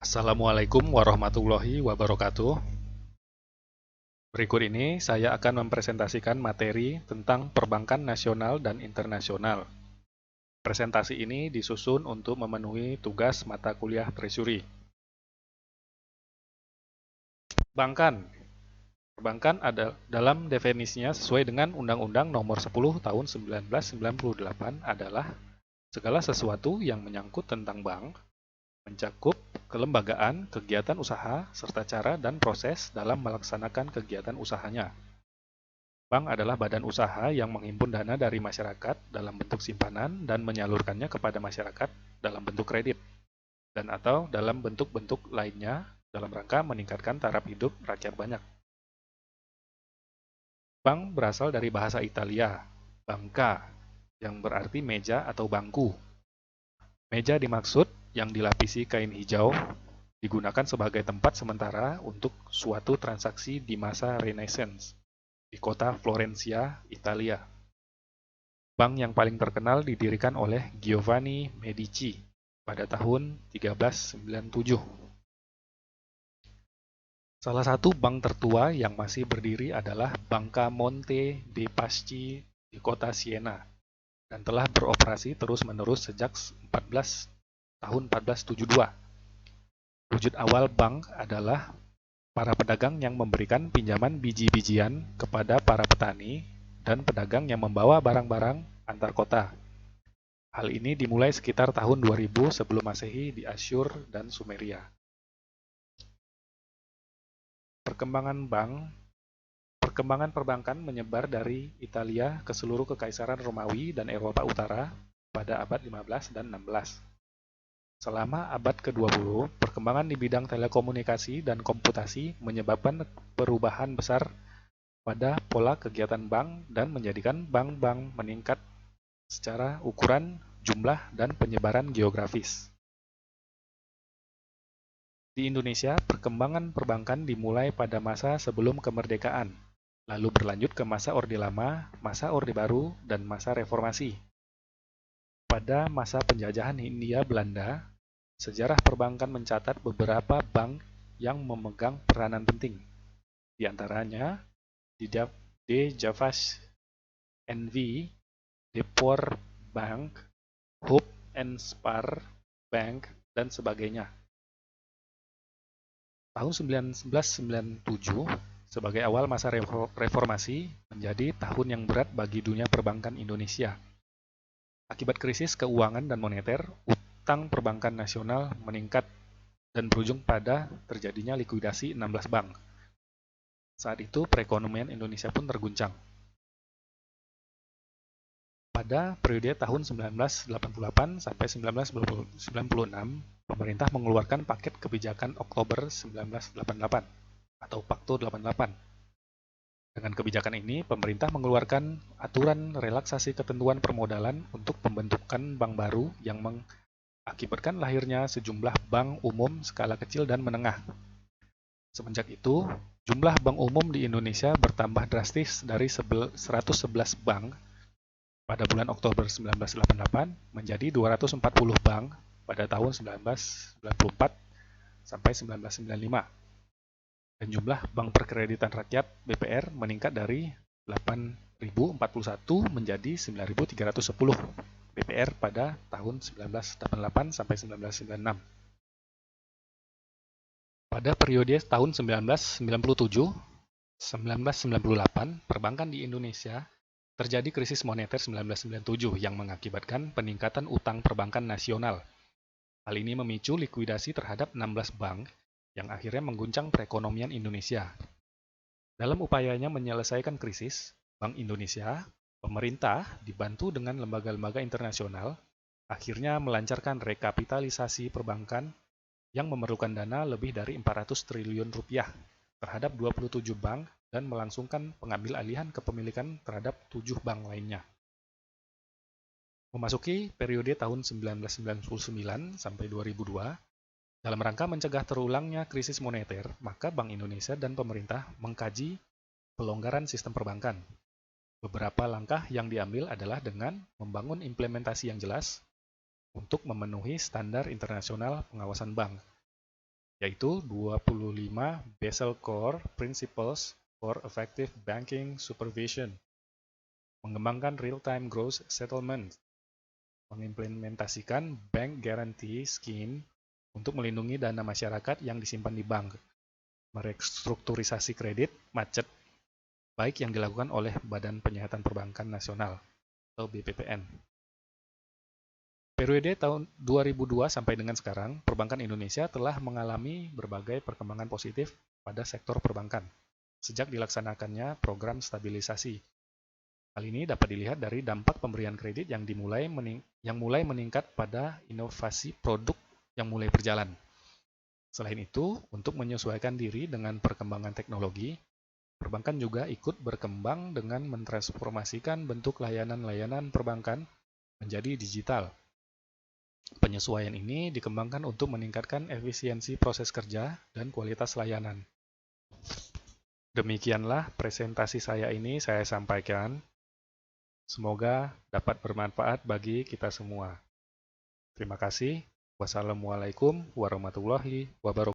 Assalamualaikum warahmatullahi wabarakatuh. Berikut ini saya akan mempresentasikan materi tentang perbankan nasional dan internasional. Presentasi ini disusun untuk memenuhi tugas mata kuliah Treasury. Perbankan. Perbankan ada dalam definisinya sesuai dengan Undang-Undang Nomor 10 Tahun 1998 adalah segala sesuatu yang menyangkut tentang bank, mencakup kelembagaan, kegiatan usaha, serta cara dan proses dalam melaksanakan kegiatan usahanya. Bank adalah badan usaha yang menghimpun dana dari masyarakat dalam bentuk simpanan dan menyalurkannya kepada masyarakat dalam bentuk kredit dan atau dalam bentuk-bentuk lainnya dalam rangka meningkatkan taraf hidup rakyat banyak. Bank berasal dari bahasa Italia, banca, yang berarti meja atau bangku. Meja dimaksud yang dilapisi kain hijau digunakan sebagai tempat sementara untuk suatu transaksi di masa Renaissance di kota Florencia, Italia. Bank yang paling terkenal didirikan oleh Giovanni Medici pada tahun 1397. Salah satu bank tertua yang masih berdiri adalah Banca Monte dei Paschi di kota Siena dan telah beroperasi terus-menerus sejak tahun 1472. Wujud awal bank adalah para pedagang yang memberikan pinjaman biji-bijian kepada para petani dan pedagang yang membawa barang-barang antar kota. Hal ini dimulai sekitar tahun 2000 sebelum Masehi di Asyur dan Sumeria. Perkembangan perbankan menyebar dari Italia ke seluruh kekaisaran Romawi dan Eropa Utara pada abad 15 dan 16. Selama abad ke-20, perkembangan di bidang telekomunikasi dan komputasi menyebabkan perubahan besar pada pola kegiatan bank dan menjadikan bank-bank meningkat secara ukuran, jumlah, dan penyebaran geografis. Di Indonesia, perkembangan perbankan dimulai pada masa sebelum kemerdekaan, lalu berlanjut ke masa Orde Lama, masa Orde Baru, dan masa Reformasi. Pada masa penjajahan Hindia Belanda, sejarah perbankan mencatat beberapa bank yang memegang peranan penting. Di antaranya, De Javas NV, Depor Bank, Hope and Spar Bank, dan sebagainya. Tahun 1997 sebagai awal masa reformasi menjadi tahun yang berat bagi dunia perbankan Indonesia. Akibat krisis keuangan dan moneter, utang perbankan nasional meningkat dan berujung pada terjadinya likuidasi 16 bank. Saat itu perekonomian Indonesia pun terguncang. Pada periode tahun 1988 sampai 1996, pemerintah mengeluarkan paket kebijakan Oktober 1988 atau Pakto 88. Dengan kebijakan ini, pemerintah mengeluarkan aturan relaksasi ketentuan permodalan untuk pembentukan bank baru yang mengakibatkan lahirnya sejumlah bank umum skala kecil dan menengah. Semenjak itu, jumlah bank umum di Indonesia bertambah drastis dari 111 bank pada bulan Oktober 1988 menjadi 240 bank pada tahun 1994 sampai 1995. Dan jumlah bank perkreditan rakyat (BPR) meningkat dari 8.041 menjadi 9.310 BPR pada tahun 1988 sampai 1996. Pada periode tahun 1997-1998, perbankan di Indonesia terjadi krisis moneter 1997 yang mengakibatkan peningkatan utang perbankan nasional. Hal ini memicu likuidasi terhadap 16 bank yang akhirnya mengguncang perekonomian Indonesia. Dalam upayanya menyelesaikan krisis, Bank Indonesia, pemerintah, dibantu dengan lembaga-lembaga internasional, akhirnya melancarkan rekapitalisasi perbankan yang memerlukan dana lebih dari 400 triliun rupiah terhadap 27 bank dan melangsungkan pengambil alihan kepemilikan terhadap 7 bank lainnya. Memasuki periode tahun 1999 sampai 2002, dalam rangka mencegah terulangnya krisis moneter, maka Bank Indonesia dan pemerintah mengkaji pelonggaran sistem perbankan. Beberapa langkah yang diambil adalah dengan membangun implementasi yang jelas untuk memenuhi standar internasional pengawasan bank. yaitu 25 Basel Core Principles for Effective Banking Supervision, mengembangkan Real-Time Gross Settlement, mengimplementasikan Bank Guarantee Scheme untuk melindungi dana masyarakat yang disimpan di bank, merestrukturisasi kredit macet, baik yang dilakukan oleh Badan Penyihatan Perbankan Nasional atau BPPN. Periode tahun 2002 sampai dengan sekarang, perbankan Indonesia telah mengalami berbagai perkembangan positif pada sektor perbankan sejak dilaksanakannya program stabilisasi. Hal ini dapat dilihat dari dampak pemberian kredit yang mulai meningkat pada inovasi produk yang mulai berjalan. Selain itu, untuk menyesuaikan diri dengan perkembangan teknologi, perbankan juga ikut berkembang dengan mentransformasikan bentuk layanan-layanan perbankan menjadi digital. Penyesuaian ini dikembangkan untuk meningkatkan efisiensi proses kerja dan kualitas layanan. Demikianlah presentasi saya ini saya sampaikan. Semoga dapat bermanfaat bagi kita semua. Terima kasih. Wassalamualaikum warahmatullahi wabarakatuh.